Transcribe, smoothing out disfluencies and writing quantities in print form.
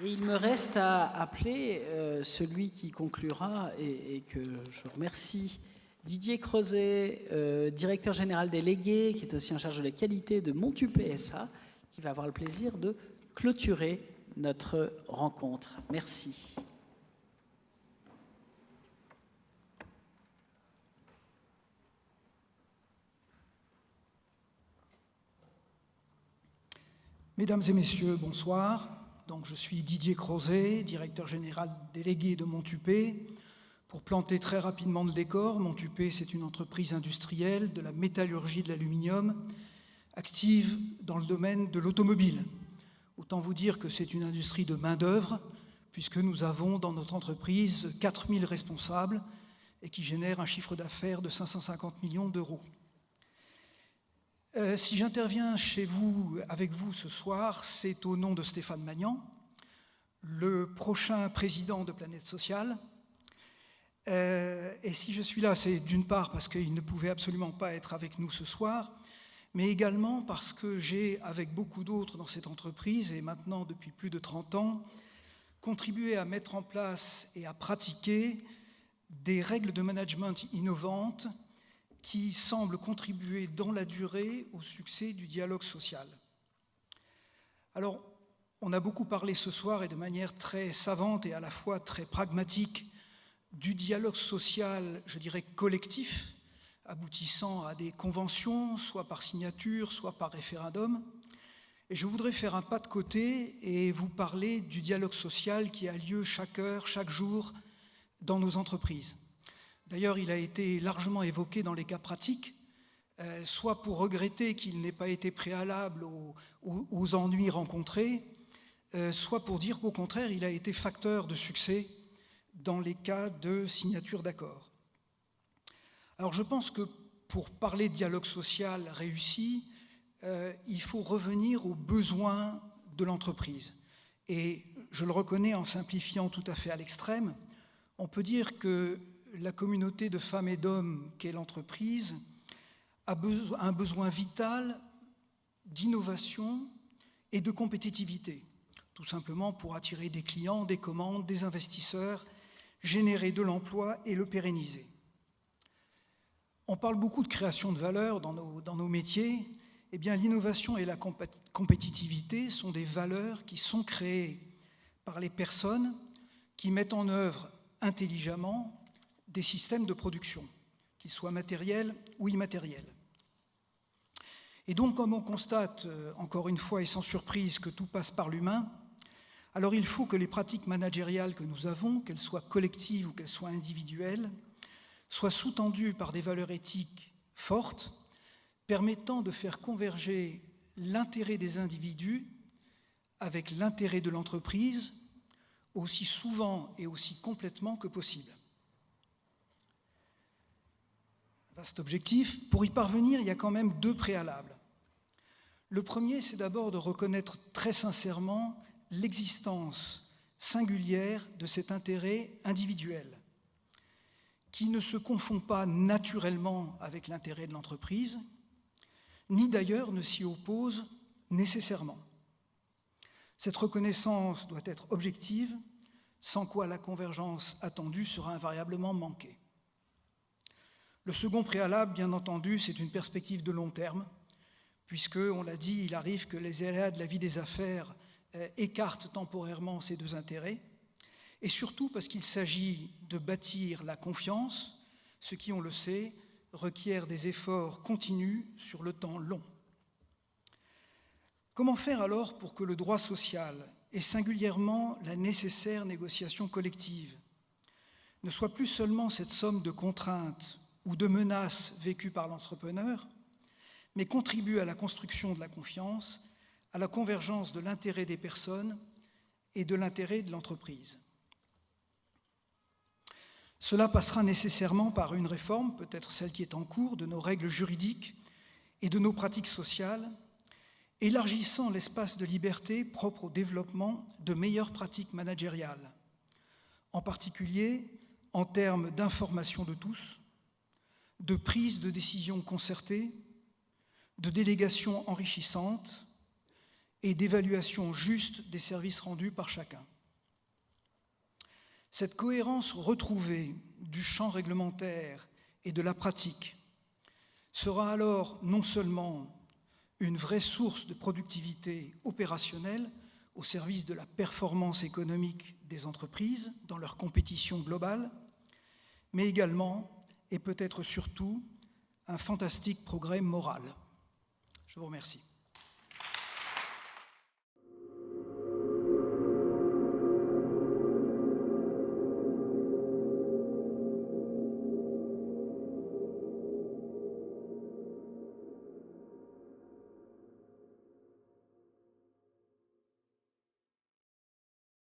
Et il me reste à appeler celui qui conclura et que je remercie, Didier Crozet, directeur général délégué, qui est aussi en charge de la qualité de Montupé SA, qui va avoir le plaisir de clôturer notre rencontre. Merci. Mesdames et messieurs, bonsoir. Donc, je suis Didier Crozet, directeur général délégué de Montupé. Pour planter très rapidement le décor, Montupé, c'est une entreprise industrielle de la métallurgie de l'aluminium, active dans le domaine de l'automobile. Autant vous dire que c'est une industrie de main-d'œuvre, puisque nous avons dans notre entreprise 4000 responsables et qui génère un chiffre d'affaires de 550 millions d'euros. Si j'interviens avec vous ce soir, c'est au nom de Stéphane Magnan, le prochain président de Planète Sociale. Et si je suis là, c'est d'une part parce qu'il ne pouvait absolument pas être avec nous ce soir, mais également parce que j'ai, avec beaucoup d'autres dans cette entreprise, et maintenant depuis plus de 30 ans, contribué à mettre en place et à pratiquer des règles de management innovantes qui semblent contribuer dans la durée au succès du dialogue social. Alors, on a beaucoup parlé ce soir et de manière très savante et à la fois très pragmatique du dialogue social, je dirais collectif, aboutissant à des conventions, soit par signature, soit par référendum. Et je voudrais faire un pas de côté et vous parler du dialogue social qui a lieu chaque heure, chaque jour dans nos entreprises. D'ailleurs, il a été largement évoqué dans les cas pratiques, soit pour regretter qu'il n'ait pas été préalable aux ennuis rencontrés, soit pour dire qu'au contraire, il a été facteur de succès dans les cas de signature d'accords. Alors je pense que pour parler de dialogue social réussi, il faut revenir aux besoins de l'entreprise. Et je le reconnais en simplifiant tout à fait à l'extrême, on peut dire que la communauté de femmes et d'hommes qu'est l'entreprise a un besoin vital d'innovation et de compétitivité, tout simplement pour attirer des clients, des commandes, des investisseurs, générer de l'emploi et le pérenniser. On parle beaucoup de création de valeur dans nos métiers. Eh bien, l'innovation et la compétitivité sont des valeurs qui sont créées par les personnes qui mettent en œuvre intelligemment des systèmes de production, qu'ils soient matériels ou immatériels. Et donc, comme on constate, encore une fois et sans surprise, que tout passe par l'humain, alors il faut que les pratiques managériales que nous avons, qu'elles soient collectives ou qu'elles soient individuelles, soient sous-tendues par des valeurs éthiques fortes, permettant de faire converger l'intérêt des individus avec l'intérêt de l'entreprise aussi souvent et aussi complètement que possible. Vaste objectif. Pour y parvenir, il y a quand même deux préalables. Le premier, c'est d'abord de reconnaître très sincèrement l'existence singulière de cet intérêt individuel, qui ne se confond pas naturellement avec l'intérêt de l'entreprise, ni d'ailleurs ne s'y oppose nécessairement. Cette reconnaissance doit être objective, sans quoi la convergence attendue sera invariablement manquée. Le second préalable, bien entendu, c'est une perspective de long terme, puisque, on l'a dit, il arrive que les aléas de la vie des affaires écartent temporairement ces deux intérêts, et surtout parce qu'il s'agit de bâtir la confiance, ce qui, on le sait, requiert des efforts continus sur le temps long. Comment faire alors pour que le droit social, et singulièrement la nécessaire négociation collective, ne soit plus seulement cette somme de contraintes ou de menaces vécues par l'entrepreneur, mais contribue à la construction de la confiance, à la convergence de l'intérêt des personnes et de l'intérêt de l'entreprise. Cela passera nécessairement par une réforme, peut-être celle qui est en cours, de nos règles juridiques et de nos pratiques sociales, élargissant l'espace de liberté propre au développement de meilleures pratiques managériales, en particulier en termes d'information de tous, de prise de décision concertée, de délégation enrichissante et d'évaluation juste des services rendus par chacun. Cette cohérence retrouvée du champ réglementaire et de la pratique sera alors non seulement une vraie source de productivité opérationnelle au service de la performance économique des entreprises dans leur compétition globale, mais également, et peut-être surtout, un fantastique progrès moral. Je vous remercie.